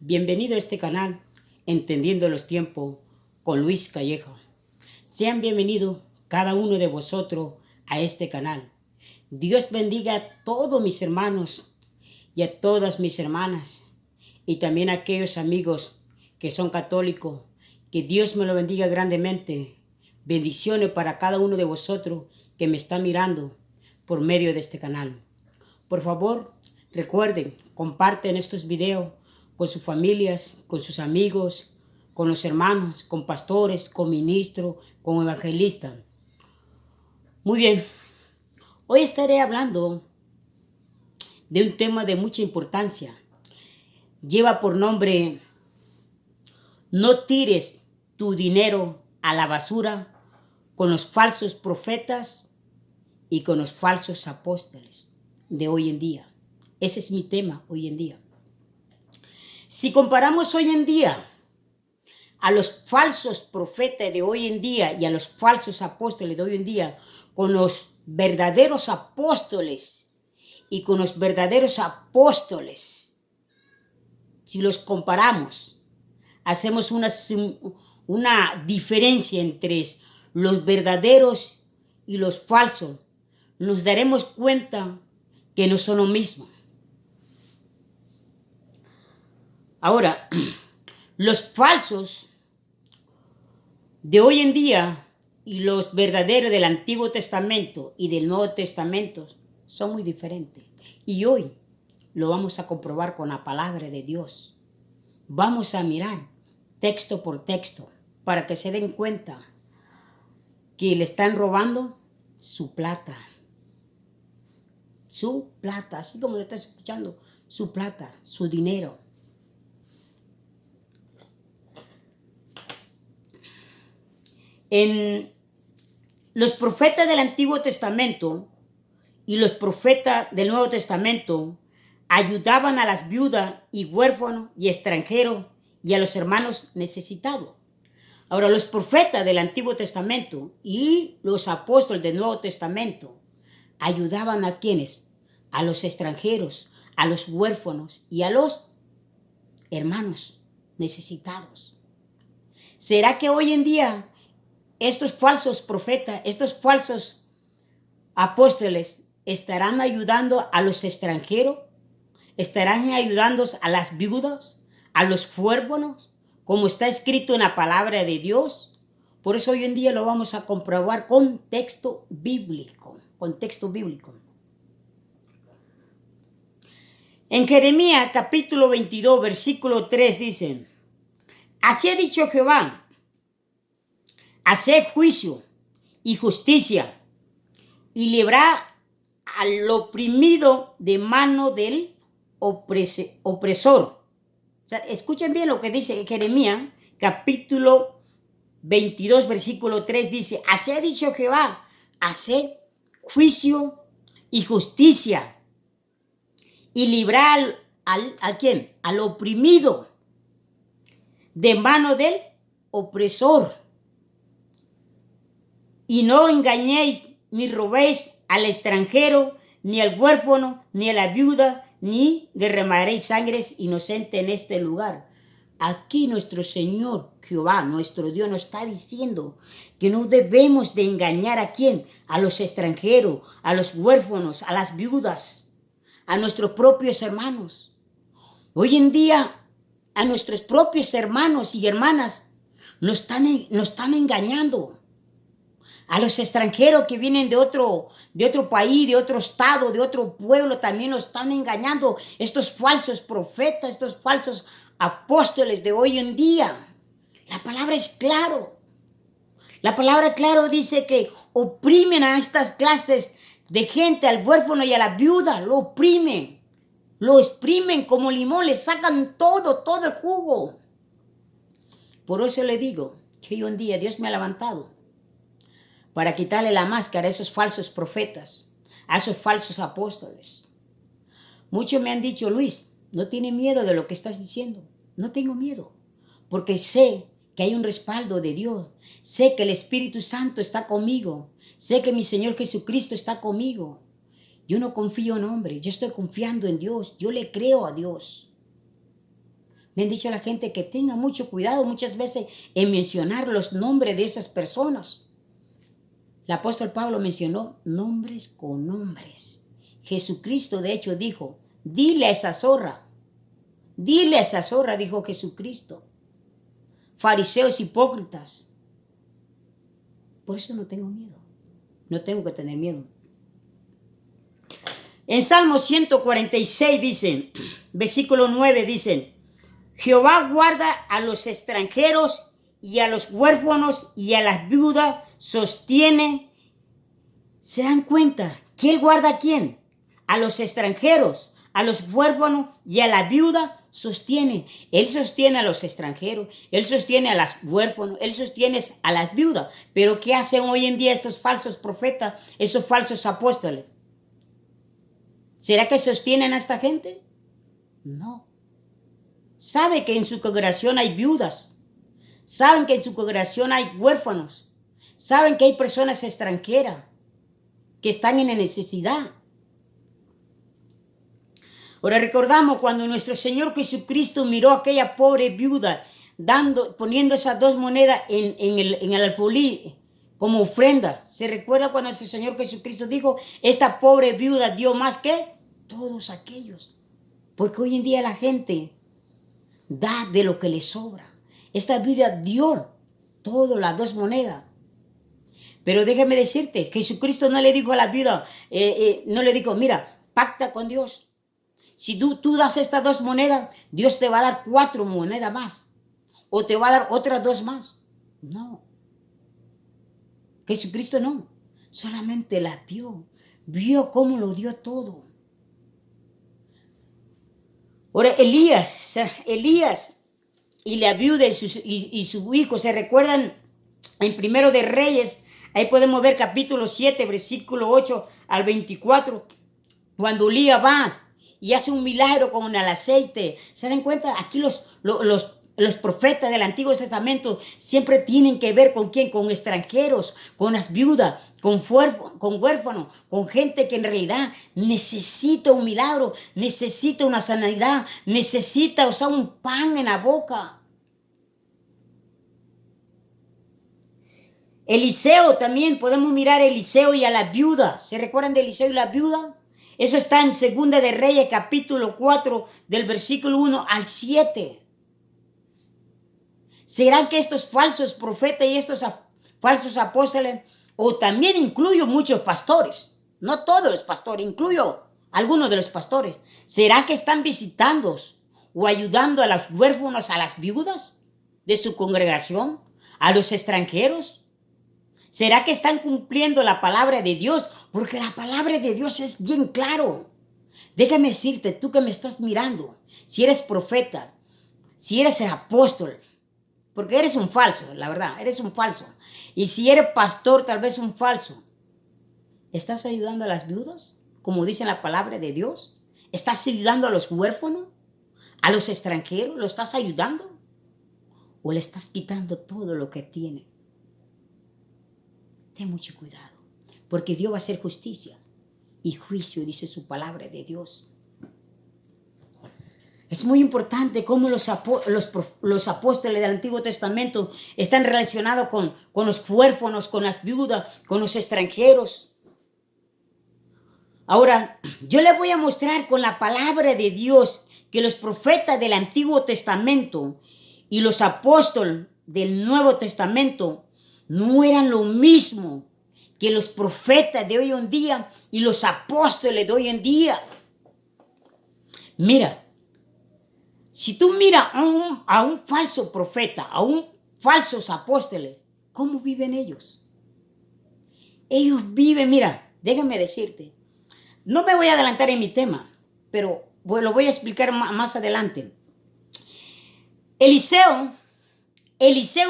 Bienvenido a este canal, Entendiendo los Tiempos, con Luis Callejo. Sean bienvenidos cada uno de vosotros a este canal. Dios bendiga a todos mis hermanos y a todas mis hermanas, y también a aquellos amigos que son católicos. Que Dios me lo bendiga grandemente. Bendiciones para cada uno de vosotros que me está mirando por medio de este canal. Por favor, recuerden, comparten estos videos con sus familias, con sus amigos, con los hermanos, con pastores, con ministros, con evangelistas. Muy bien, hoy estaré hablando de un tema de mucha importancia. Lleva por nombre: no tires tu dinero a la basura con los falsos profetas y con los falsos apóstoles de hoy en día. Ese es mi tema hoy en día. Si comparamos hoy en día a los falsos profetas de hoy en día y a los falsos apóstoles de hoy en día con los verdaderos apóstoles y con los verdaderos apóstoles, si los comparamos, hacemos una diferencia entre los verdaderos y los falsos, nos daremos cuenta que no son lo mismo. Ahora, los falsos de hoy en día y los verdaderos del Antiguo Testamento y del Nuevo Testamento son muy diferentes. Y hoy lo vamos a comprobar con la palabra de Dios. Vamos a mirar texto por texto para que se den cuenta que le están robando su plata. Su plata, así como lo estás escuchando, su plata, su dinero. En los profetas del Antiguo Testamento y los profetas del Nuevo Testamento ayudaban a las viudas y huérfanos y extranjeros y a los hermanos necesitados. Ahora, los profetas del Antiguo Testamento y los apóstoles del Nuevo Testamento ayudaban a quienes, a los extranjeros, a los huérfanos y a los hermanos necesitados. ¿Será que hoy en día estos falsos profetas, estos falsos apóstoles estarán ayudando a los extranjeros? ¿Estarán ayudando a las viudas, a los huérfanos, como está escrito en la palabra de Dios? Por eso hoy en día lo vamos a comprobar con texto bíblico, En Jeremías capítulo 22, versículo 3 dice: así ha dicho Jehová, haced juicio y justicia, y librad al oprimido de mano del opresor. O sea, escuchen bien lo que dice Jeremías, capítulo 22, versículo 3, dice: así ha dicho Jehová, haced juicio y justicia, y librad ¿a quién? Al oprimido de mano del opresor. Y no engañéis ni robéis al extranjero, ni al huérfano, ni a la viuda, ni derramaréis sangres inocentes en este lugar. Aquí nuestro Señor Jehová, nuestro Dios, nos está diciendo que no debemos de engañar ¿a quién? A los extranjeros, a los huérfanos, a las viudas, a nuestros propios hermanos. Hoy en día a nuestros propios hermanos y hermanas nos están engañando. A los extranjeros que vienen de otro país, de otro estado, de otro pueblo, también nos están engañando estos falsos profetas, estos falsos apóstoles de hoy en día. La palabra es claro. La palabra claro dice que oprimen a estas clases de gente, al huérfano y a la viuda. Lo oprimen, lo exprimen como limón, le sacan todo el jugo. Por eso le digo que hoy en día Dios me ha levantado para quitarle la máscara a esos falsos profetas, a esos falsos apóstoles. Muchos me han dicho: Luis, no tienes miedo de lo que estás diciendo. No tengo miedo, porque sé que hay un respaldo de Dios. Sé que el Espíritu Santo está conmigo. Sé que mi Señor Jesucristo está conmigo. Yo no confío en hombre, yo estoy confiando en Dios. Yo le creo a Dios. Me han dicho la gente que tenga mucho cuidado muchas veces en mencionar los nombres de esas personas. El apóstol Pablo mencionó nombres con nombres. Jesucristo de hecho dijo, dile a esa zorra, dijo Jesucristo. Fariseos hipócritas. Por eso no tengo miedo. No tengo que tener miedo. En Salmo 146 dicen, versículo 9 dicen, Jehová guarda a los extranjeros y a los huérfanos y a las viudas sostiene. ¿Se dan cuenta? ¿Que él guarda a quién? A los extranjeros, a los huérfanos y a la viuda sostiene. Él sostiene a los extranjeros, él sostiene a los huérfanos, él sostiene a las viudas. Pero ¿qué hacen hoy en día estos falsos profetas, esos falsos apóstoles? ¿Será que sostienen a esta gente? No. Sabe que en su congregación hay viudas. Saben que en su congregación hay huérfanos. Saben que hay personas extranjeras que están en necesidad. Ahora recordamos cuando nuestro Señor Jesucristo miró a aquella pobre viuda poniendo esas 2 monedas en el alfolí como ofrenda. ¿Se recuerda cuando nuestro Señor Jesucristo dijo, esta pobre viuda dio más que todos aquellos? Porque hoy en día la gente da de lo que le sobra. Esta viuda dio todo, las 2 monedas. Pero déjame decirte, Jesucristo no le dijo a la viuda, no le dijo, mira, pacta con Dios. Si tú das estas 2 monedas, Dios te va a dar 4 monedas más. O te va a dar otras 2 más. No. Jesucristo no. Solamente la vio. Vio cómo lo dio todo. Ahora Elías y la viuda y su hijo, ¿se recuerdan? En Primero de Reyes, ahí podemos ver capítulo 7, versículo 8 al 24. Cuando Elías va y hace un milagro con el aceite. ¿Se dan cuenta? Aquí los profetas del Antiguo Testamento siempre tienen que ver con quién, con extranjeros, con las viudas, con huérfanos, con gente que en realidad necesita un milagro, necesita una sanidad, necesita un pan en la boca. Eliseo también, podemos mirar a Eliseo y a la viuda. ¿Se recuerdan de Eliseo y la viuda? Eso está en Segunda de Reyes, capítulo 4, del versículo 1 al 7. ¿Será que estos falsos profetas y estos falsos apóstoles, o también incluyo muchos pastores, no todos los pastores, incluyo algunos de los pastores, será que están visitando o ayudando a los huérfanos, a las viudas de su congregación, a los extranjeros? ¿Será que están cumpliendo la palabra de Dios? Porque la palabra de Dios es bien claro. Déjame decirte, tú que me estás mirando, si eres profeta, si eres apóstol, porque eres un falso, la verdad, eres un falso. Y si eres pastor, tal vez un falso. ¿Estás ayudando a las viudas, como dice la palabra de Dios? ¿Estás ayudando a los huérfanos, a los extranjeros? ¿Lo estás ayudando? ¿O le estás quitando todo lo que tiene? Ten mucho cuidado, porque Dios va a hacer justicia y juicio, dice su palabra de Dios. Es muy importante cómo los apóstoles del Antiguo Testamento están relacionados con los huérfanos, con las viudas, con los extranjeros. Ahora, yo les voy a mostrar con la palabra de Dios que los profetas del Antiguo Testamento y los apóstoles del Nuevo Testamento no eran lo mismo que los profetas de hoy en día y los apóstoles de hoy en día. Mira, si tú miras a un falso profeta, a un falsos apóstoles, ¿cómo viven ellos? Ellos viven, mira, déjame decirte, no me voy a adelantar en mi tema, pero lo voy a explicar más adelante. Eliseo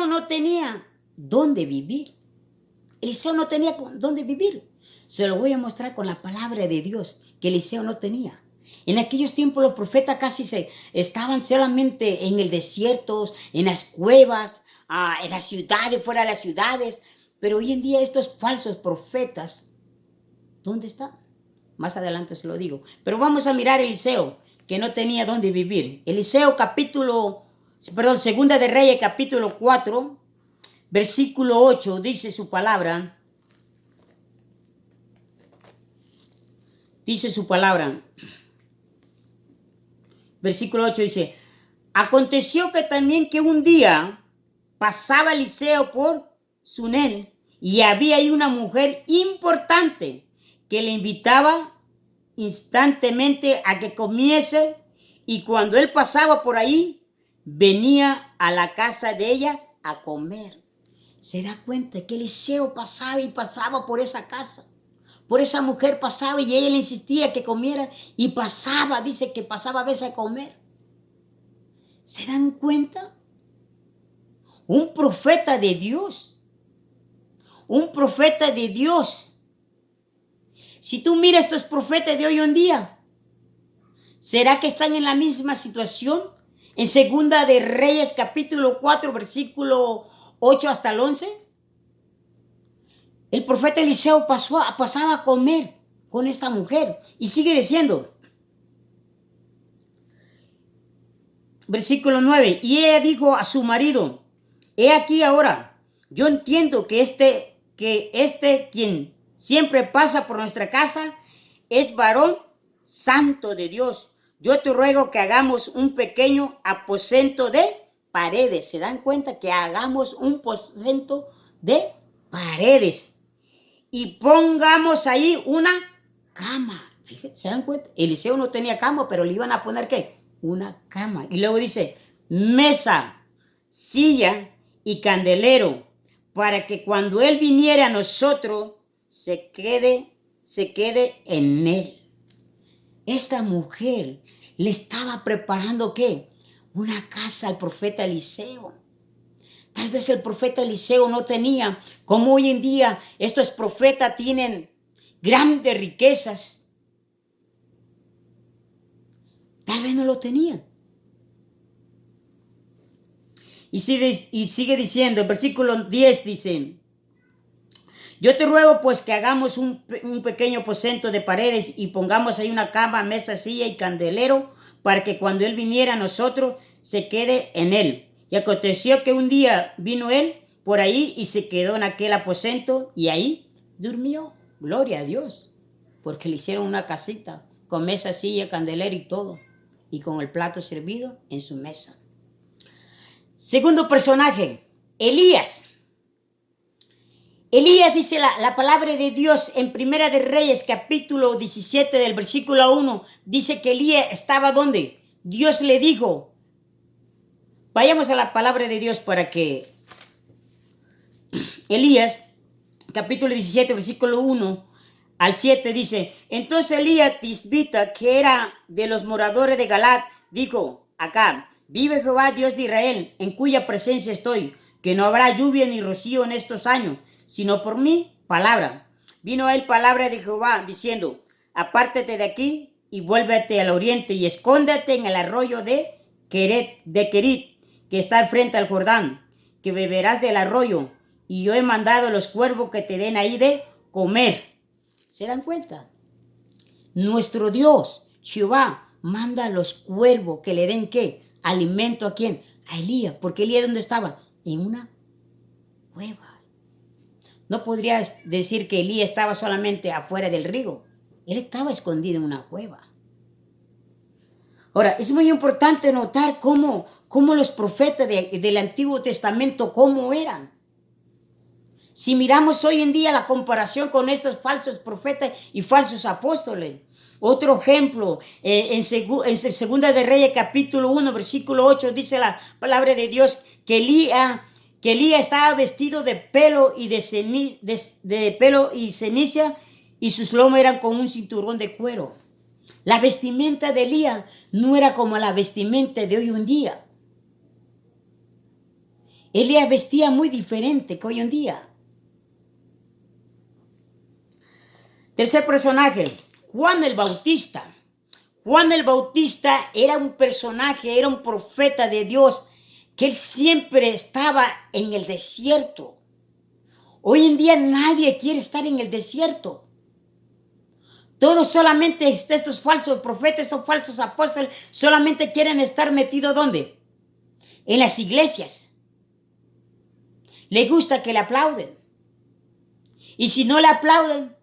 no tenía dónde vivir. Eliseo no tenía dónde vivir. Se lo voy a mostrar con la palabra de Dios que Eliseo no tenía. En aquellos tiempos los profetas casi estaban solamente en el desierto, en las cuevas, en las ciudades, fuera de las ciudades. Pero hoy en día estos falsos profetas, ¿dónde están? Más adelante se lo digo. Pero vamos a mirar Eliseo. que no tenía dónde vivir. Segunda de Reyes, capítulo 4, versículo 8, dice su palabra. Dice su palabra. Versículo 8 dice: aconteció que también que un día pasaba Eliseo por Sunén, y había ahí una mujer importante que le invitaba instantemente a que comiese, y cuando él pasaba por ahí, venía a la casa de ella a comer. Se da cuenta que Eliseo pasaba y pasaba por esa casa. Por esa mujer pasaba y ella le insistía que comiera y pasaba, dice que pasaba a veces a comer. ¿Se dan cuenta? Un profeta de Dios. Un profeta de Dios. Si tú miras estos profetas de hoy en día, ¿será que están en la misma situación? En Segunda de Reyes, capítulo 4, versículo 8 hasta el 11. El profeta Eliseo pasaba a comer con esta mujer. Y sigue diciendo, versículo 9, y ella dijo a su marido: he aquí ahora, yo entiendo que este quien siempre pasa por nuestra casa es varón santo de Dios. Yo te ruego que hagamos un pequeño aposento de paredes. ¿Se dan cuenta? Que hagamos un aposento de paredes y pongamos ahí una cama. Fíjense, ¿se dan cuenta? Eliseo no tenía cama, pero le iban a poner ¿qué? Una cama. Y luego dice: mesa, silla y candelero, para que cuando él viniere a nosotros se quede en él. Esta mujer le estaba preparando ¿qué? Una casa al profeta Eliseo. Tal vez el profeta Eliseo no tenía, como hoy en día estos profetas tienen grandes riquezas. Tal vez no lo tenían. Y sigue diciendo, el versículo 10 dice: yo te ruego pues que hagamos un pequeño aposento de paredes y pongamos ahí una cama, mesa, silla y candelero, para que cuando él viniera a nosotros se quede en él. Y aconteció que un día vino él por ahí y se quedó en aquel aposento y ahí durmió. Gloria a Dios, porque le hicieron una casita con mesa, silla, candelero y todo, y con el plato servido en su mesa. Segundo personaje, Elías. Elías, dice la palabra de Dios en Primera de Reyes, capítulo 17 del versículo 1, dice que Elías estaba ¿dónde? Dios le dijo. Vayamos a la palabra de Dios para que Elías, capítulo 17, versículo 1 al 7 dice: entonces Elías Tisbita, que era de los moradores de Galat, dijo acá: vive Jehová Dios de Israel, en cuya presencia estoy, que no habrá lluvia ni rocío en estos años, sino por mi palabra. Vino a él palabra de Jehová diciendo: apártate de aquí y vuélvete al oriente y escóndete en el arroyo de Kerit, que está frente al Jordán, que beberás del arroyo, y yo he mandado a los cuervos que te den ahí de comer. ¿Se dan cuenta? Nuestro Dios, Jehová, manda a los cuervos que le den ¿qué? Alimento. ¿A quién? A Elías. Porque Elías ¿dónde estaba? En una cueva. No podrías decir que Elías estaba solamente afuera del río. Él estaba escondido en una cueva. Ahora, es muy importante notar cómo los profetas del Antiguo Testamento, cómo eran. Si miramos hoy en día la comparación con estos falsos profetas y falsos apóstoles. Otro ejemplo, en Segunda de Reyes, capítulo 1, versículo 8, dice la palabra de Dios que Elías estaba vestido de pelo y ceniza, y sus lomos eran con un cinturón de cuero. La vestimenta de Elías no era como la vestimenta de hoy en día. Elías vestía muy diferente que hoy en día. Tercer personaje, Juan el Bautista. Juan el Bautista era un personaje, era un profeta de Dios, que él siempre estaba en el desierto. Hoy en día nadie quiere estar en el desierto. Todos solamente estos falsos profetas, estos falsos apóstoles, solamente quieren estar metidos ¿dónde? En las iglesias. Le gusta que le aplauden. Y si no le aplauden,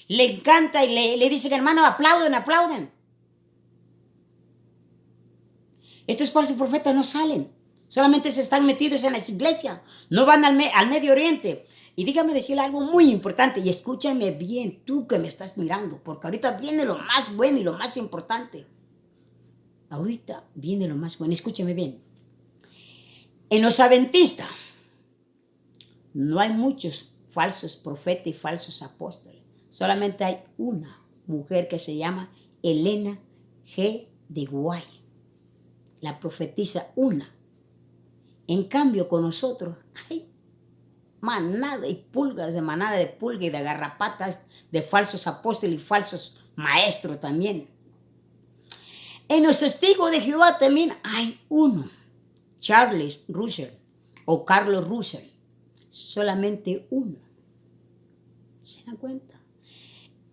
le encanta y le dicen, hermano, aplauden, aplauden. Estos falsos profetas no salen. Solamente se están metidos en las iglesias. No van al Medio Oriente. Y dígame decirle algo muy importante. Y escúchame bien, tú que me estás mirando. Porque ahorita viene lo más bueno y lo más importante. Ahorita viene lo más bueno. Escúchame bien. En los adventistas no hay muchos falsos profetas y falsos apóstoles. Solamente hay una mujer que se llama Elena G. de White. La profetiza una. En cambio, con nosotros hay manada y pulgas de manada de pulga y de garrapatas de falsos apóstoles y falsos maestros también. En los testigos de Jehová también hay uno, Charles Russell o Carlos Russell. Solamente uno. ¿Se dan cuenta?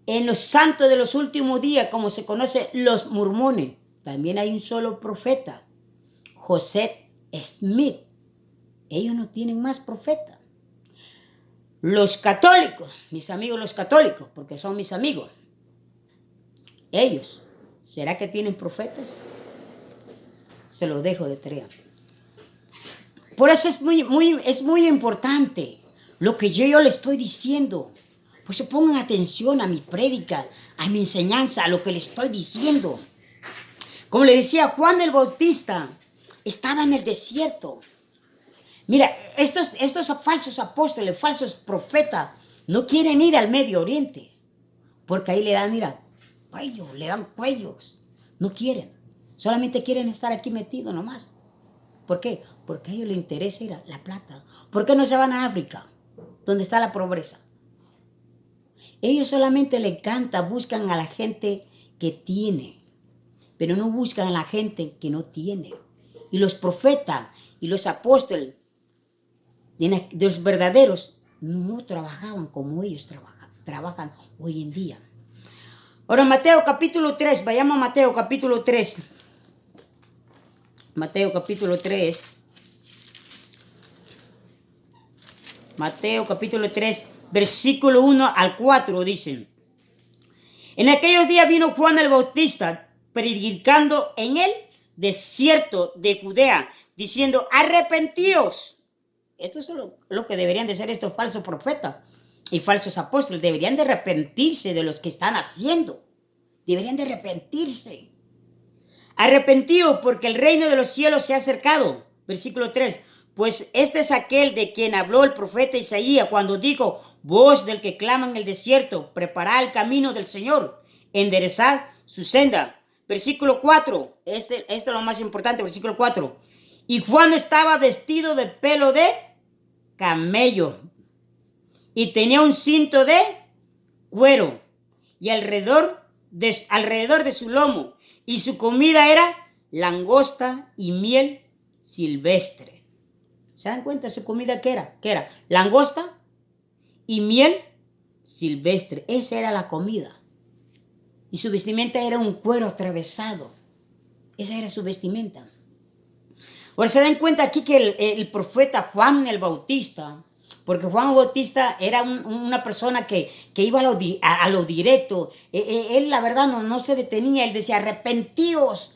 En los santos de los últimos días, como se conoce, los mormones, también hay un solo profeta, José Smith. Ellos no tienen más profeta. Los católicos, mis amigos los católicos, porque son mis amigos, ellos, ¿será que tienen profetas? Se los dejo de tarea. Por eso es muy importante lo que yo le estoy diciendo. Pues se pongan atención a mi prédica, a mi enseñanza, a lo que le estoy diciendo. Como le decía, Juan el Bautista estaba en el desierto. Mira, estos falsos apóstoles, falsos profetas, no quieren ir al Medio Oriente. Porque ahí le dan, mira, cuello, le dan cuellos. No quieren. Solamente quieren estar aquí metidos nomás. ¿Por qué? Porque a ellos les interesa ir a la plata. ¿Por qué no se van a África, donde está la pobreza? Ellos solamente les encanta, buscan a la gente que tiene, pero no buscan a la gente que no tiene. Y los profetas y los apóstoles, de los verdaderos, no trabajaban como ellos trabajan hoy en día. Ahora Mateo capítulo 3, vayamos a Mateo capítulo 3. Mateo capítulo 3. Mateo capítulo 3, versículo 1 al 4 dicen. En aquellos días vino Juan el Bautista predicando en el desierto de Judea, diciendo, arrepentíos. Esto es lo que deberían de ser estos falsos profetas y falsos apóstoles. Deberían de arrepentirse de los que están haciendo. Deberían de arrepentirse. Arrepentíos porque el reino de los cielos se ha acercado. Versículo 3. Pues este es aquel de quien habló el profeta Isaías cuando dijo, voz del que clama en el desierto, preparad el camino del Señor, enderezad su senda. Versículo 4, este es lo más importante, versículo 4. Y Juan estaba vestido de pelo de camello y tenía un cinto de cuero y alrededor de su lomo, y su comida era langosta y miel silvestre. ¿Se dan cuenta su comida qué era? ¿Qué era? Langosta y miel silvestre. Esa era la comida. Y su vestimenta era un cuero atravesado. Esa era su vestimenta. Ahora se dan cuenta aquí que el profeta Juan el Bautista, porque Juan el Bautista era una persona que iba a lo directo. Él la verdad no se detenía. Él decía, arrepentíos,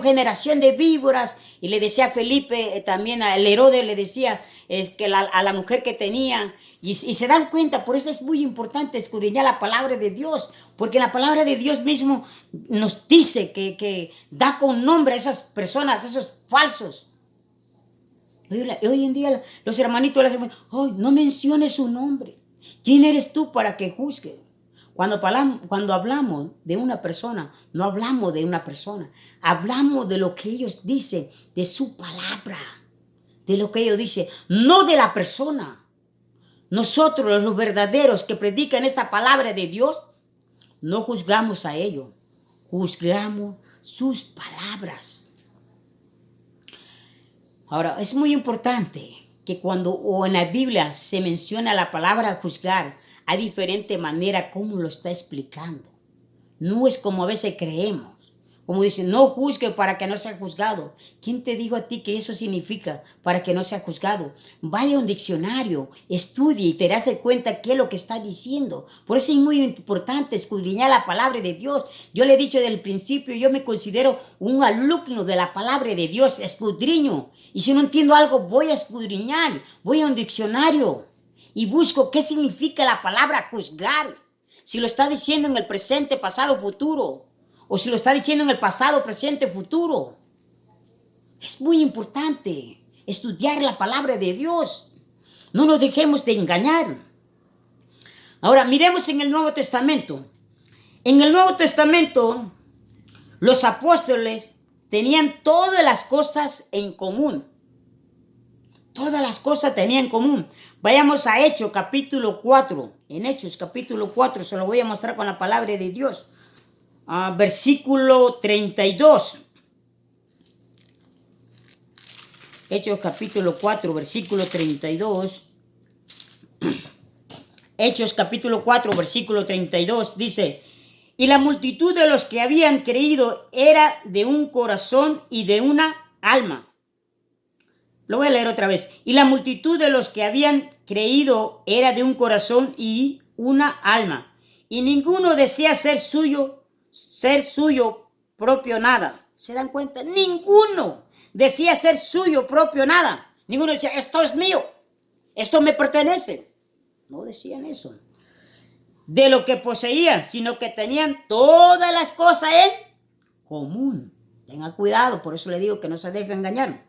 generación de víboras. Y le decía a Felipe, también al Herodes le decía a la mujer que tenía. Y se dan cuenta, por eso es muy importante escudriñar la palabra de Dios, porque la palabra de Dios mismo nos dice que da con nombre a esas personas, a esos falsos. Hoy en día los hermanitos le dicen, oh, no menciones su nombre. ¿Quién eres tú para que juzgue? Cuando hablamos de una persona, no hablamos de una persona. Hablamos de lo que ellos dicen, de su palabra. De lo que ellos dicen, no de la persona. Nosotros, los verdaderos que predican esta palabra de Dios, no juzgamos a ellos. Juzgamos sus palabras. Ahora, es muy importante que cuando en la Biblia se menciona la palabra juzgar, hay diferente manera cómo lo está explicando. No es como a veces creemos. Como dicen, no juzgue para que no sea juzgado. ¿Quién te dijo a ti que eso significa para que no sea juzgado? Vaya a un diccionario, estudie y te das de cuenta qué es lo que está diciendo. Por eso es muy importante escudriñar la palabra de Dios. Yo le he dicho desde el principio, yo me considero un alumno de la palabra de Dios, escudriño. Y si no entiendo algo, voy a escudriñar, voy a un diccionario y busco qué significa la palabra juzgar. Si lo está diciendo en el presente, pasado, futuro. O si lo está diciendo en el pasado, presente, futuro. Es muy importante estudiar la palabra de Dios. No nos dejemos de engañar. Ahora, miremos en el Nuevo Testamento. En el Nuevo Testamento, los apóstoles tenían todas las cosas en común. Todas las cosas tenían en común. Vayamos a Hechos capítulo 4. En Hechos capítulo 4 se lo voy a mostrar con la palabra de Dios. Versículo 32. Hechos capítulo 4, versículo 32. Hechos capítulo 4, versículo 32 dice: y la multitud de los que habían creído era de un corazón y de una alma. Lo voy a leer otra vez. Y la multitud de los que habían creído era de un corazón y una alma. Y ninguno desea ser suyo propio nada. ¿Se dan cuenta? Ninguno decía ser suyo propio nada. Ninguno decía, esto es mío, esto me pertenece. No decían eso. De lo que poseían, sino que tenían todas las cosas en común. Tenga cuidado, por eso le digo que no se deje engañar.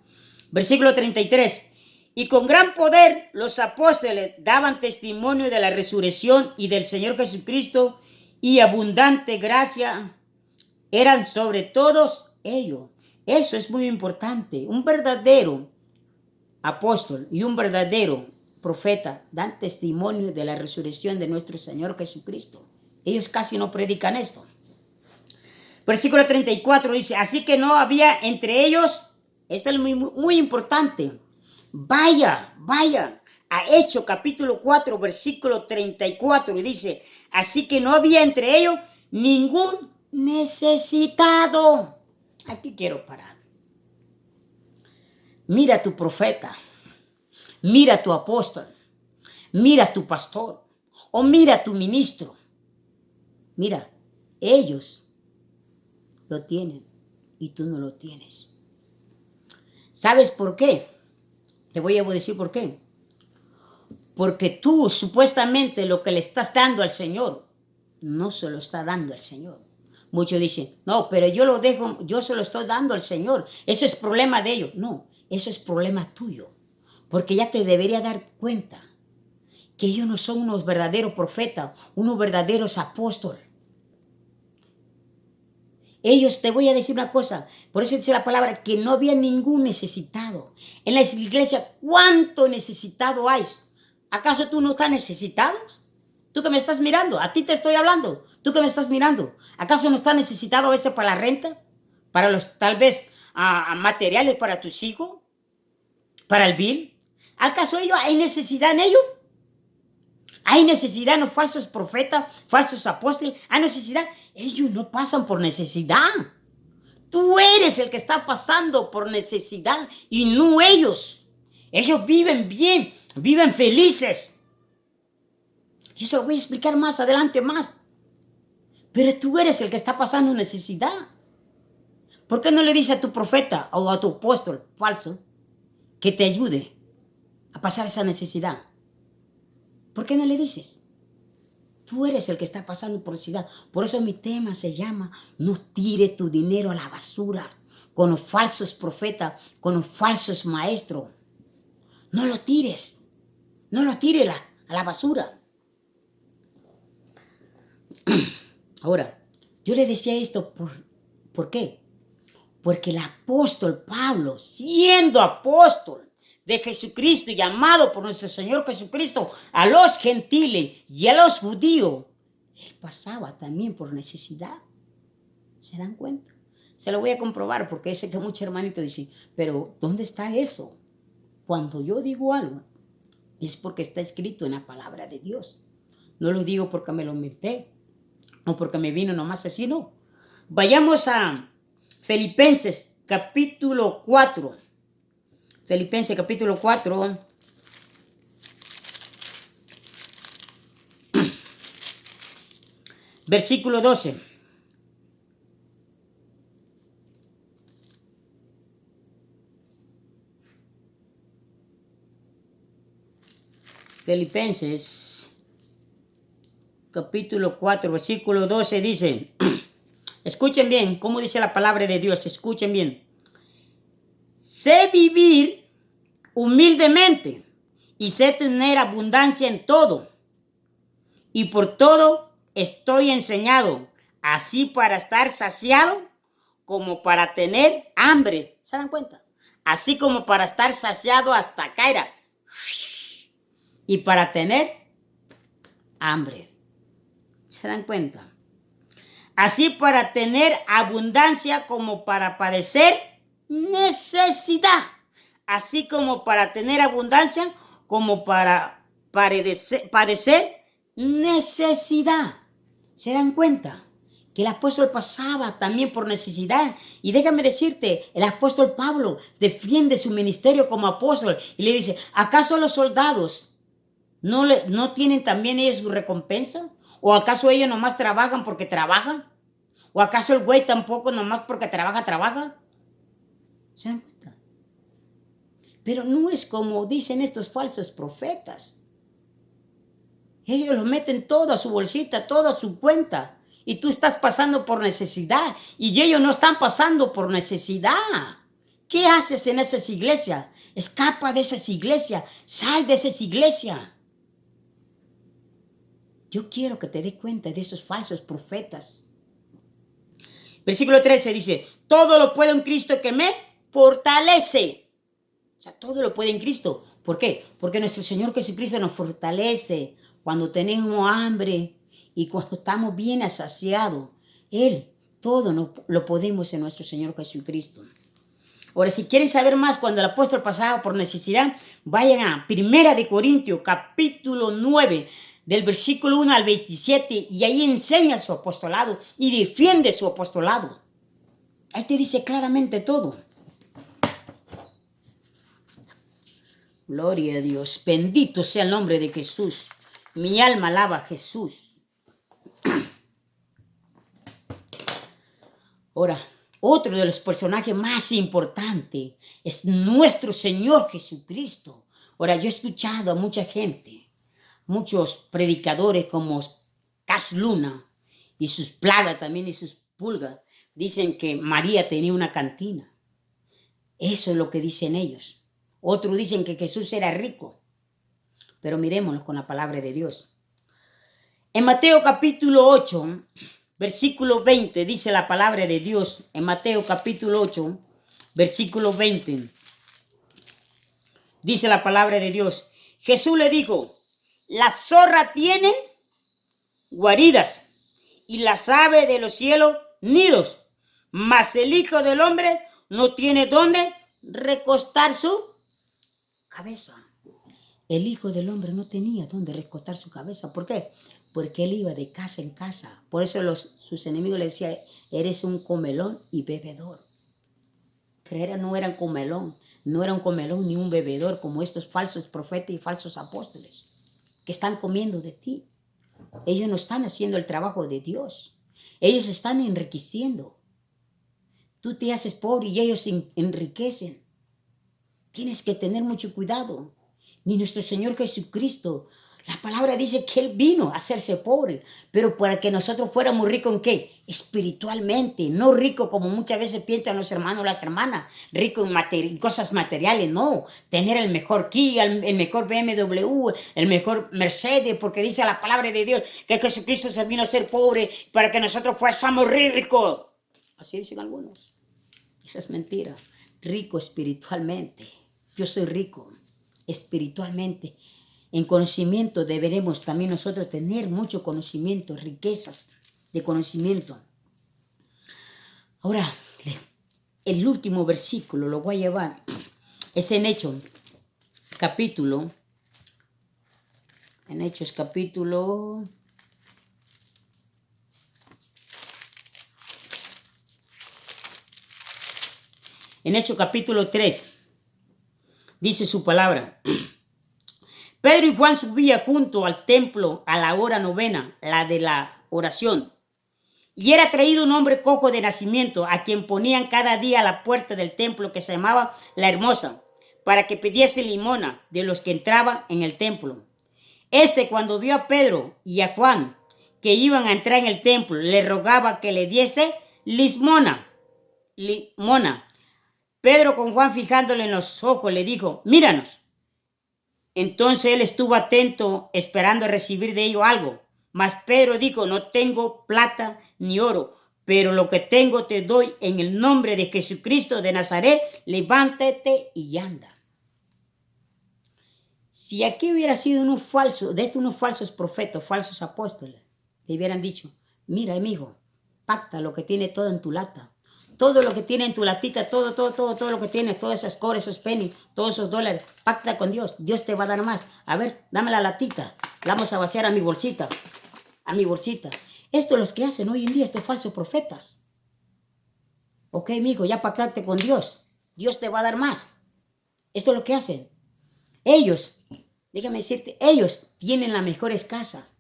Versículo 33. Y con gran poder los apóstoles daban testimonio de la resurrección y del Señor Jesucristo, y abundante gracia eran sobre todos ellos. Eso es muy importante. Un verdadero apóstol y un verdadero profeta dan testimonio de la resurrección de nuestro Señor Jesucristo. Ellos casi no predican esto. Versículo 34 dice, así que no había entre ellos, esto es muy importante, vaya a Hechos capítulo 4, versículo 34, y dice, así que no había entre ellos ningún necesitado. Aquí quiero parar. Mira a tu profeta, mira a tu apóstol, mira a tu pastor, o mira a tu ministro. Mira, ellos lo tienen y tú no lo tienes. ¿Sabes por qué? Te voy a decir por qué. Porque tú supuestamente lo que le estás dando al Señor no se lo está dando al Señor. Muchos dicen, no, pero yo lo dejo, yo se lo estoy dando al Señor. Eso es problema de ellos. No, eso es problema tuyo. Porque ya te debería dar cuenta que ellos no son unos verdaderos profetas, unos verdaderos apóstoles. Ellos, te voy a decir una cosa, por eso dice la palabra, que no había ningún necesitado. En la iglesia, ¿cuánto necesitado hay? ¿Acaso tú no estás necesitado? Tú que me estás mirando, a ti te estoy hablando, tú que me estás mirando, ¿acaso no estás necesitado a veces para la renta? Para los, tal vez, materiales para tus hijos, para el bill. ¿Acaso ellos hay necesidad en ellos? Hay necesidad en los falsos profetas, falsos apóstoles, hay necesidad. Ellos no pasan por necesidad. Tú eres el que está pasando por necesidad y no ellos. Ellos viven bien, viven felices. Y eso lo voy a explicar más adelante más. Pero tú eres el que está pasando necesidad. ¿Por qué no le dices a tu profeta o a tu apóstol falso que te ayude a pasar esa necesidad? ¿Por qué no le dices? Tú eres el que está pasando por necesidad. Por eso mi tema se llama no tire tu dinero a la basura con los falsos profetas, con los falsos maestros. No lo tires. No lo tires a la basura. Ahora, yo le decía esto, ¿por qué? Porque el apóstol Pablo, siendo apóstol de Jesucristo, llamado por nuestro Señor Jesucristo a los gentiles y a los judíos, él pasaba también por necesidad. ¿Se dan cuenta? Se lo voy a comprobar porque sé que muchos hermanitos dicen, pero ¿dónde está eso? Cuando yo digo algo, es porque está escrito en la palabra de Dios. No lo digo porque me lo inventé. o porque me vino nomás así, no. Vayamos a Filipenses capítulo 4. Filipenses capítulo 4. Versículo 12. Filipenses capítulo 4, versículo 12 dice, escuchen bien, ¿cómo dice la palabra de Dios? Escuchen bien. Sé vivir humildemente y sé tener abundancia en todo. Y por todo estoy enseñado, así para estar saciado como para tener hambre. ¿Se dan cuenta? Así como para estar saciado hasta caer y para tener hambre. ¿Se dan cuenta? Así para tener abundancia como para padecer necesidad. Así como para tener abundancia como para padecer necesidad. ¿Se dan cuenta? Que el apóstol pasaba también por necesidad. Y déjame decirte, el apóstol Pablo defiende su ministerio como apóstol y le dice, ¿acaso los soldados no tienen también ellos su recompensa? ¿O acaso ellos nomás trabajan porque trabajan? ¿O acaso el güey tampoco nomás porque trabaja? ¿Se dan cuenta? Pero no es como dicen estos falsos profetas. Ellos lo meten todo a su bolsita, todo a su cuenta. Y tú estás pasando por necesidad. Y ellos no están pasando por necesidad. ¿Qué haces en esas iglesias? Escapa de esas iglesias. Sal de esas iglesias. Yo quiero que te des cuenta de esos falsos profetas. Versículo 13 dice, todo lo puedo en Cristo que me fortalece. O sea, todo lo puede en Cristo. ¿Por qué? Porque nuestro Señor Jesucristo nos fortalece cuando tenemos hambre y cuando estamos bien saciados. Él, todo lo podemos en nuestro Señor Jesucristo. Ahora, si quieren saber más cuando el apóstol pasaba por necesidad, vayan a 1 Corintios, capítulo 9, del versículo 1 al 27, y ahí enseña su apostolado y defiende su apostolado. Ahí te dice claramente todo. Gloria a Dios. Bendito sea el nombre de Jesús. Mi alma alaba a Jesús. Ahora, otro de los personajes más importantes es nuestro Señor Jesucristo. Ahora, yo he escuchado a mucha gente, muchos predicadores como Cas Luna y sus plagas también y sus pulgas, dicen que María tenía una cantina. Eso es lo que dicen ellos. Otros dicen que Jesús era rico. Pero miremoslo con la palabra de Dios. En Mateo capítulo 8, versículo 20, dice la palabra de Dios. En Mateo capítulo 8, versículo 20, dice la palabra de Dios. Jesús le dijo, las zorras tienen guaridas y las aves de los cielos nidos, mas el Hijo del Hombre no tiene dónde recostar su cabeza. El Hijo del Hombre no tenía dónde recostar su cabeza. ¿Por qué? Porque él iba de casa en casa. Por eso sus enemigos le decían, eres un comelón y bebedor. Pero no era un comelón ni un bebedor como estos falsos profetas y falsos apóstoles que están comiendo de ti. Ellos no están haciendo el trabajo de Dios. Ellos están enriqueciendo. Tú te haces pobre y ellos se enriquecen. Tienes que tener mucho cuidado. Ni nuestro Señor Jesucristo, la palabra dice que Él vino a hacerse pobre, pero para que nosotros fuéramos ricos ¿en qué? Espiritualmente, no rico como muchas veces piensan los hermanos o las hermanas, rico en cosas materiales, no, tener el mejor Kia, el mejor BMW, el mejor Mercedes, porque dice la palabra de Dios que Jesucristo se vino a ser pobre para que nosotros fuésemos ricos. Así dicen algunos. Esa es mentira. Rico espiritualmente. Yo soy rico espiritualmente. En conocimiento deberemos también nosotros tener mucho conocimiento, riquezas de conocimiento. Ahora, el último versículo lo voy a llevar. Es en Hechos capítulo. En Hechos capítulo En Hechos capítulo 3, dice su palabra. Pedro y Juan subían junto al templo a la hora novena, la de la oración. Y era traído un hombre cojo de nacimiento, a quien ponían cada día a la puerta del templo, que se llamaba La Hermosa, para que pidiese limosna de los que entraban en el templo. Cuando vio a Pedro y a Juan, que iban a entrar en el templo, le rogaba que le diese limosna. Pedro, con Juan fijándole en los ojos, le dijo: míranos. Entonces él estuvo atento, esperando recibir de ellos algo. Mas Pedro dijo: no tengo plata ni oro, pero lo que tengo te doy. En el nombre de Jesucristo de Nazaret, levántate y anda. Si aquí hubiera sido unos falsos profetas, falsos apóstoles, le hubieran dicho: mira, amigo, pacta lo que tiene todo en tu lata. Todo lo que tiene en tu latita, todo lo que tiene, todas esas cores, esos pennies, todos esos dólares, pacta con Dios. Dios te va a dar más. A ver, dame la latita. La vamos a vaciar a mi bolsita. Esto es lo que hacen hoy en día estos falsos profetas. Ok, mijo, ya pactaste con Dios. Dios te va a dar más. Esto es lo que hacen. Ellos, déjame decirte, ellos tienen las mejores casas,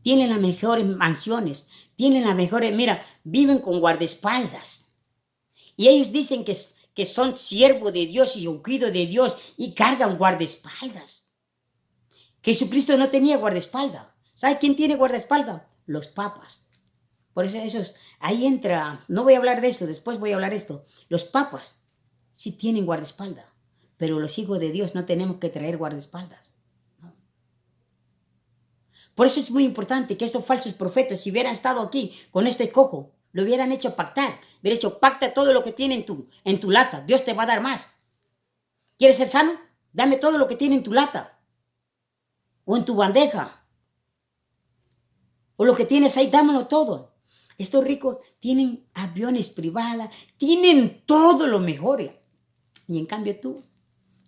tienen las mejores mansiones, tienen las mejores, mira, viven con guardaespaldas. Y ellos dicen que son siervos de Dios y ungidos de Dios y cargan guardaespaldas. Jesucristo no tenía guardaespaldas. ¿Sabe quién tiene guardaespaldas? Los papas. Por eso ahí entra, no voy a hablar de esto, después voy a hablar de esto. Los papas sí tienen guardaespaldas, pero los hijos de Dios no tenemos que traer guardaespaldas. ¿No? Por eso es muy importante que estos falsos profetas, si hubieran estado aquí con este cojo, lo hubieran hecho pactar. Hubieran hecho: pacta todo lo que tiene en tu lata. Dios te va a dar más. ¿Quieres ser sano? Dame todo lo que tiene en tu lata. O en tu bandeja. O lo que tienes ahí, dámelo todo. Estos ricos tienen aviones privados, tienen todo lo mejor. Y en cambio tú,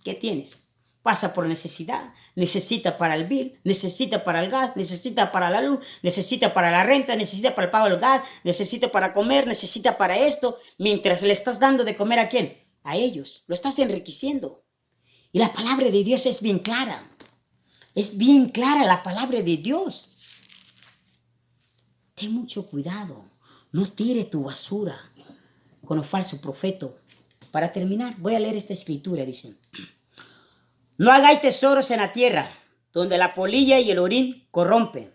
¿qué tienes? Pasa por necesidad, necesita para el bill, necesita para el gas, necesita para la luz, necesita para la renta, necesita para el pago del gas, necesita para comer, necesita para esto, mientras le estás dando de comer ¿a quién? A ellos, lo estás enriqueciendo. Y la palabra de Dios es bien clara la palabra de Dios. Ten mucho cuidado, no tires tu basura con los falsos profetas. Para terminar, voy a leer esta escritura, dice: no hagáis tesoros en la tierra, donde la polilla y el orín corrompen,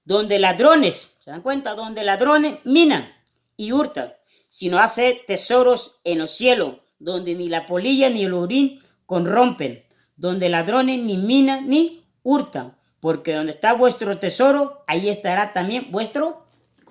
donde ladrones, ¿se dan cuenta? Donde ladrones minan y hurtan, sino haced tesoros en los cielos, donde ni la polilla ni el orín corrompen, donde ladrones ni minan ni hurtan, porque donde está vuestro tesoro, ahí estará también vuestro